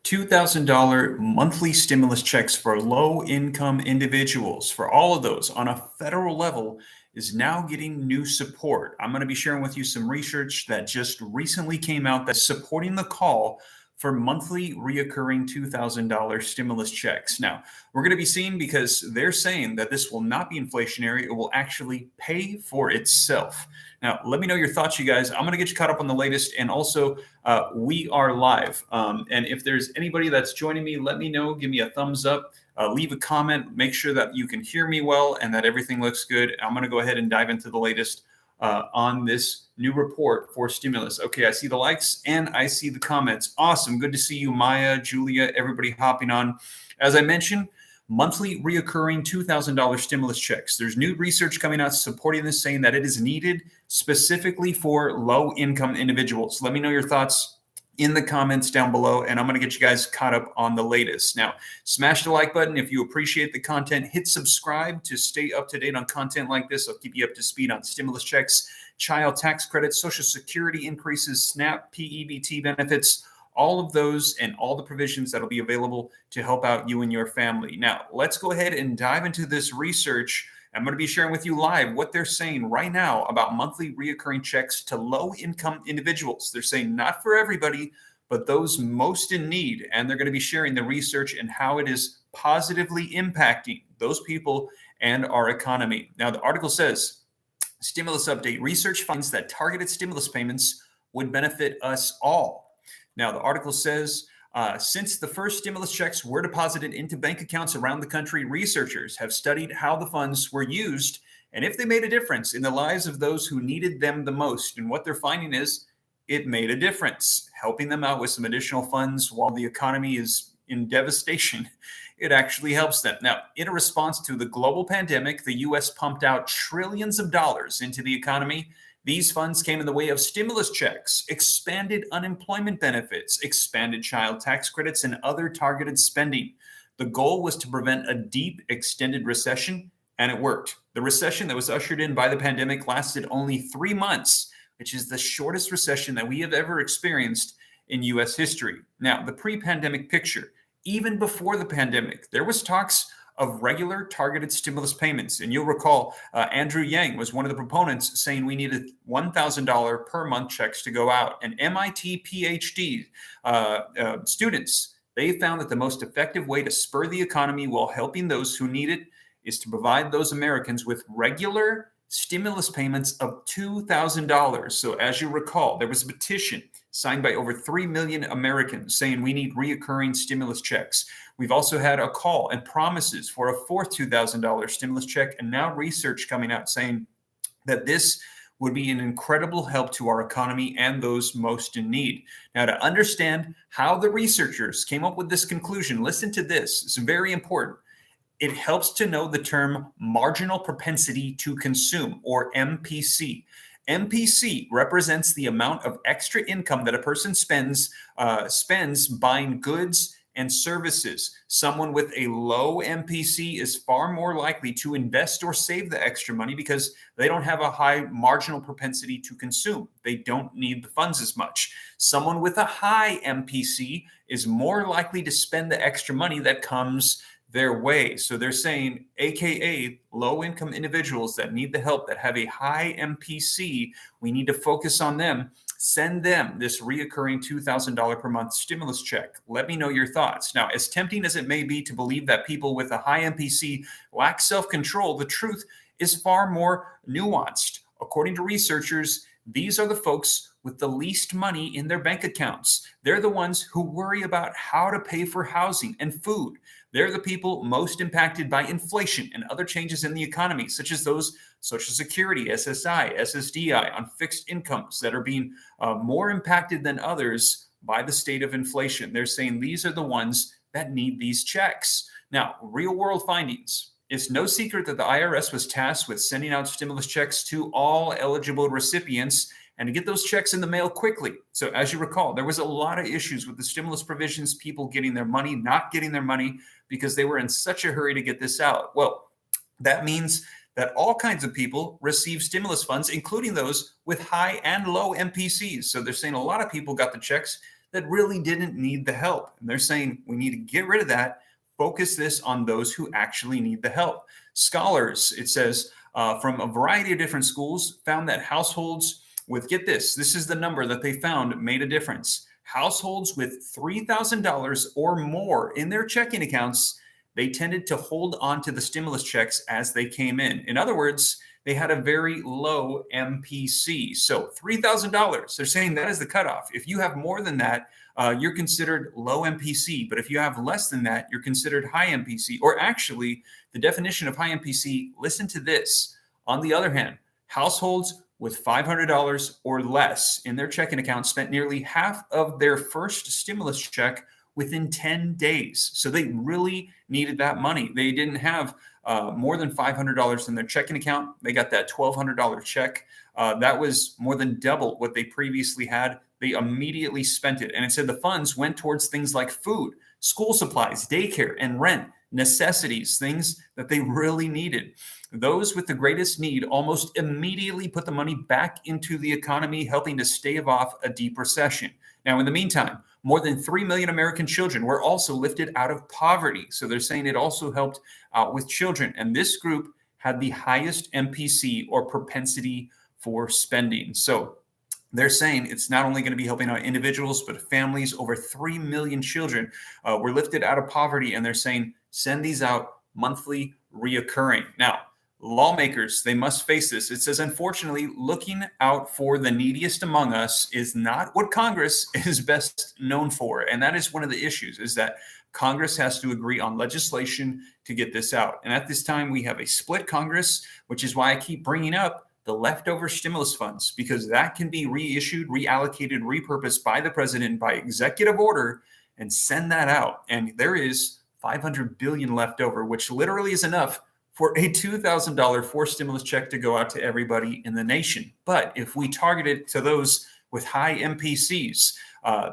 $2,000 monthly stimulus checks for low income individuals, for all of those on a federal level, is now getting new support. I'm going to be sharing with you some research that just recently came out that's supporting the call for monthly reoccurring $2,000 stimulus checks. Now, we're going to be seeing because they're saying that this will not be inflationary, it will actually pay for itself. Now, let me know your thoughts, you guys. I'm going to get you caught up on the latest, and also we are live. And if there's anybody that's joining me, let me know. Give me a thumbs up. Leave a comment. Make sure that you can hear me well and that everything looks good. I'm going to go ahead and dive into the latest on this new report for stimulus. Okay, I see the likes and I see the comments. Awesome. Good to see you, Maya, Julia, everybody hopping on. As I mentioned, monthly reoccurring $2,000 stimulus checks. There's new research coming out supporting this, saying that it is needed specifically for low-income individuals. Let me know your thoughts in the comments down below, and I'm going to get you guys caught up on the latest. Now, smash the like button if you appreciate the content. Hit subscribe to stay up to date on content like this. I'll keep you up to speed on stimulus checks, child tax credits, Social Security increases, SNAP, PEBT benefits, all of those and all the provisions that'll be available to help out you and your family. Now, let's go ahead and dive into this research. I'm going to be sharing with you live what they're saying right now about monthly reoccurring checks to low-income individuals. They're saying not for everybody, but those most in need. And they're going to be sharing the research and how it is positively impacting those people and our economy. Now, the article says, stimulus update, research finds that targeted stimulus payments would benefit us all. Now, the article says, since the first stimulus checks were deposited into bank accounts around the country, researchers have studied how the funds were used and if they made a difference in the lives of those who needed them the most. And what they're finding is it made a difference, helping them out with some additional funds while the economy is in devastation. It actually helps them. Now, in a response to the global pandemic, the U.S. pumped out trillions of dollars into the economy. These funds came in the way of stimulus checks, expanded unemployment benefits, expanded child tax credits, and other targeted spending. The goal was to prevent a deep, extended recession, and it worked. The recession that was ushered in by the pandemic lasted only 3 months, which is the shortest recession that we have ever experienced in U.S. history. Now, the pre-pandemic picture, even before the pandemic, there was talks of regular targeted stimulus payments. And you'll recall Andrew Yang was one of the proponents saying we needed $1,000 per month checks to go out. And MIT PhD students, they found that the most effective way to spur the economy while helping those who need it is to provide those Americans with regular stimulus payments of $2,000. So as you recall, there was a petition signed by over 3 million Americans saying we need reoccurring stimulus checks. We've also had a call and promises for a fourth $2,000 stimulus check, and now research coming out saying that this would be an incredible help to our economy and those most in need. Now, to understand how the researchers came up with this conclusion, listen to this. It's very important. It helps to know the term marginal propensity to consume, or MPC. MPC represents the amount of extra income that a person spends buying goods and services. Someone with a low MPC is far more likely to invest or save the extra money because they don't have a high marginal propensity to consume. They don't need the funds as much. Someone with a high MPC is more likely to spend the extra money that comes their way. So they're saying, AKA low-income individuals that need the help, that have a high MPC, we need to focus on them. Send them this reoccurring $2,000 per month stimulus check. Let me know your thoughts. Now, as tempting as it may be to believe that people with a high MPC lack self-control, the truth is far more nuanced. According to researchers, these are the folks with the least money in their bank accounts. They're the ones who worry about how to pay for housing and food. They're the people most impacted by inflation and other changes in the economy, such as those Social Security, SSI, SSDI on fixed incomes that are being more impacted than others by the state of inflation. They're saying these are the ones that need these checks. Now, real world findings. It's no secret that the IRS was tasked with sending out stimulus checks to all eligible recipients and to get those checks in the mail quickly. So as you recall, there was a lot of issues with the stimulus provisions, people getting their money, not getting their money because they were in such a hurry to get this out. Well, that means that all kinds of people receive stimulus funds, including those with high and low MPCs. So they're saying a lot of people got the checks that really didn't need the help. And they're saying we need to get rid of that, focus this on those who actually need the help. Scholars, it says, from a variety of different schools found that households with, get this is the number that they found made a difference. Households with $3,000 or more in their checking accounts, they tended to hold on to the stimulus checks as they came in. In other words, they had a very low MPC. So $3,000, they're saying that is the cutoff. If you have more than that, you're considered low MPC. But if you have less than that, you're considered high MPC. Or actually, the definition of high MPC, listen to this. On the other hand, households with $500 or less in their checking account spent nearly half of their first stimulus check within 10 days. So they really needed that money. They didn't have more than $500 in their checking account. They got that $1,200 check. That was more than double what they previously had. They immediately spent it. And it said the funds went towards things like food, school supplies, daycare, and rent, necessities, things that they really needed. Those with the greatest need almost immediately put the money back into the economy, helping to stave off a deep recession. Now, in the meantime, more than 3 million American children were also lifted out of poverty. So they're saying it also helped out with children. And this group had the highest MPC, or propensity for spending. So they're saying it's not only going to be helping out individuals, but families. Over 3 million children were lifted out of poverty. And they're saying, send these out monthly, reoccurring. Now, lawmakers, they must face this. It says, unfortunately, looking out for the neediest among us is not what Congress is best known for. And that is one of the issues, is that Congress has to agree on legislation to get this out. And at this time, we have a split Congress, which is why I keep bringing up the leftover stimulus funds, because that can be reissued, reallocated, repurposed by the president by executive order and send that out. And there is $500 billion left over, which literally is enough for a $2,000 forced stimulus check to go out to everybody in the nation. But if we target it to those with high MPCs,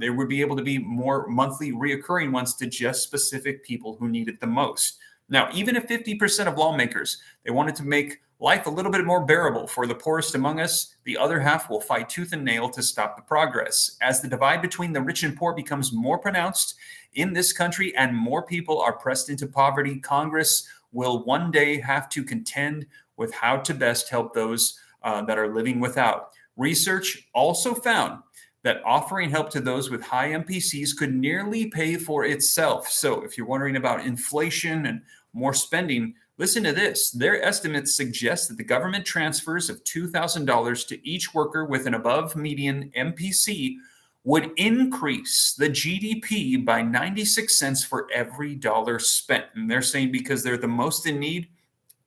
there would be able to be more monthly reoccurring ones to just specific people who need it the most. Now, even if 50% of lawmakers, they wanted to make life a little bit more bearable for the poorest among us, the other half will fight tooth and nail to stop the progress. As the divide between the rich and poor becomes more pronounced in this country and more people are pressed into poverty, Congress will one day have to contend with how to best help those that are living without. Research also found that offering help to those with high MPCs could nearly pay for itself. So if you're wondering about inflation and more spending, listen to this. Their estimates suggest that the government transfers of $2,000 to each worker with an above median MPC would increase the GDP by 96 cents for every dollar spent. And they're saying because they're the most in need,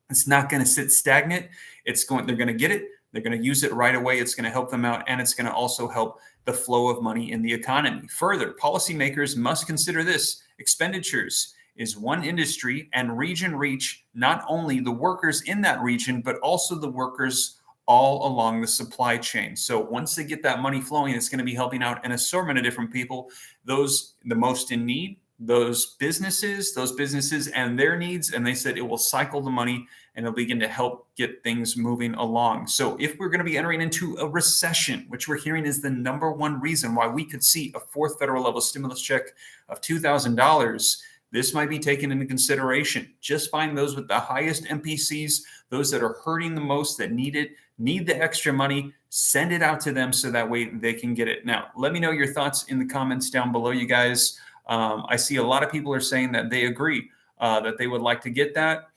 it's not going to sit stagnant. They're going to get it. They're going to use it right away. It's going to help them out. And it's going to also help the flow of money in the economy. Further, policymakers must consider this. Expenditures is one industry, and region reach not only the workers in that region, but also the workers all along the supply chain. So once they get that money flowing, it's going to be helping out an assortment of different people, those the most in need, those businesses and their needs. And they said it will cycle the money and it'll begin to help get things moving along. So if we're going to be entering into a recession, which we're hearing is the number one reason why we could see a fourth federal level stimulus check of $2,000, this might be taken into consideration. Just find those with the highest MPCs, those that are hurting the most, that need it, need the extra money, send it out to them so that way they can get it. Now, let me know your thoughts in the comments down below, you guys. I see a lot of people are saying that they agree, that they would like to get that.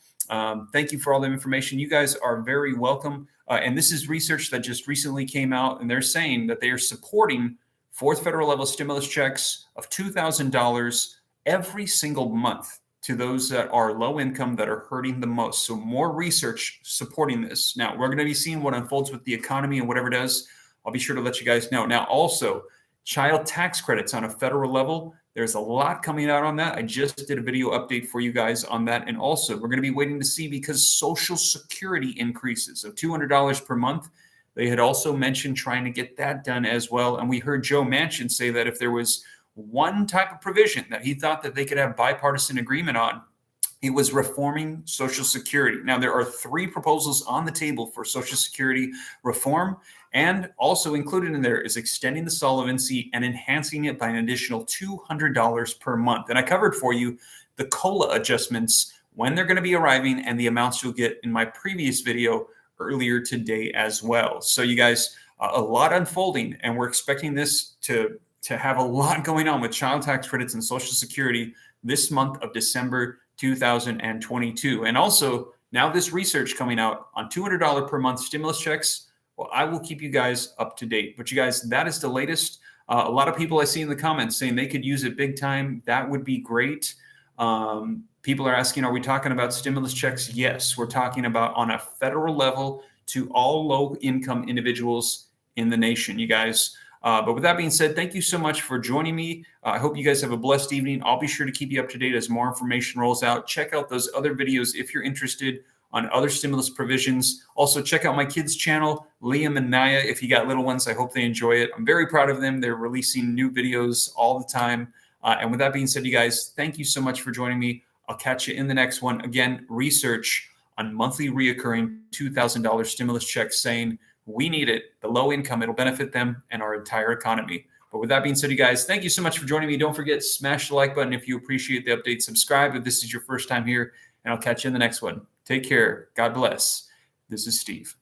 Thank you for all the information. You guys are very welcome. And this is research that just recently came out, and they're saying that they are supporting fourth federal level stimulus checks of $2,000 every single month to those that are low income, that are hurting the most. So more research supporting this. Now, we're going to be seeing what unfolds with the economy and whatever it does. I'll be sure to let you guys know. Now, also, child tax credits on a federal level. There's a lot coming out on that. I just did a video update for you guys on that. And also, we're going to be waiting to see, because Social Security increases of $200 per month. They had also mentioned trying to get that done as well. And we heard Joe Manchin say that if there was one type of provision that he thought that they could have bipartisan agreement on, it was reforming Social Security. Now, there are 3 proposals on the table for Social Security reform, And also included in there is extending the solvency and enhancing it by an additional $200 per month. And I covered for you the COLA adjustments, when they're going to be arriving, and the amounts you'll get in my previous video earlier today as well. So you guys, a lot unfolding, and we're expecting this to have a lot going on with child tax credits and Social Security this month of December 2022. And also now this research coming out on $200 per month stimulus checks. Well, I will keep you guys up to date. But you guys, that is the latest. A lot of people I see in the comments saying they could use it big time. That would be great. People are asking, are we talking about stimulus checks? Yes, we're talking about on a federal level to all low-income individuals in the nation, you guys. But with that being said, thank you so much for joining me. I hope you guys have a blessed evening. I'll be sure to keep you up to date as more information rolls out. Check out those other videos if you're interested on other stimulus provisions. Also, check out my kids' channel, Liam and Naya. If you got little ones, I hope they enjoy it. I'm very proud of them. They're releasing new videos all the time. And with that being said, you guys, thank you so much for joining me. I'll catch you in the next one. Again, research on monthly reoccurring $2,000 stimulus checks saying we need it. The low income, it'll benefit them and our entire economy. But with that being said, you guys, thank you so much for joining me. Don't forget, smash the like button if you appreciate the update. Subscribe if this is your first time here, and I'll catch you in the next one. Take care. God bless. This is Steve.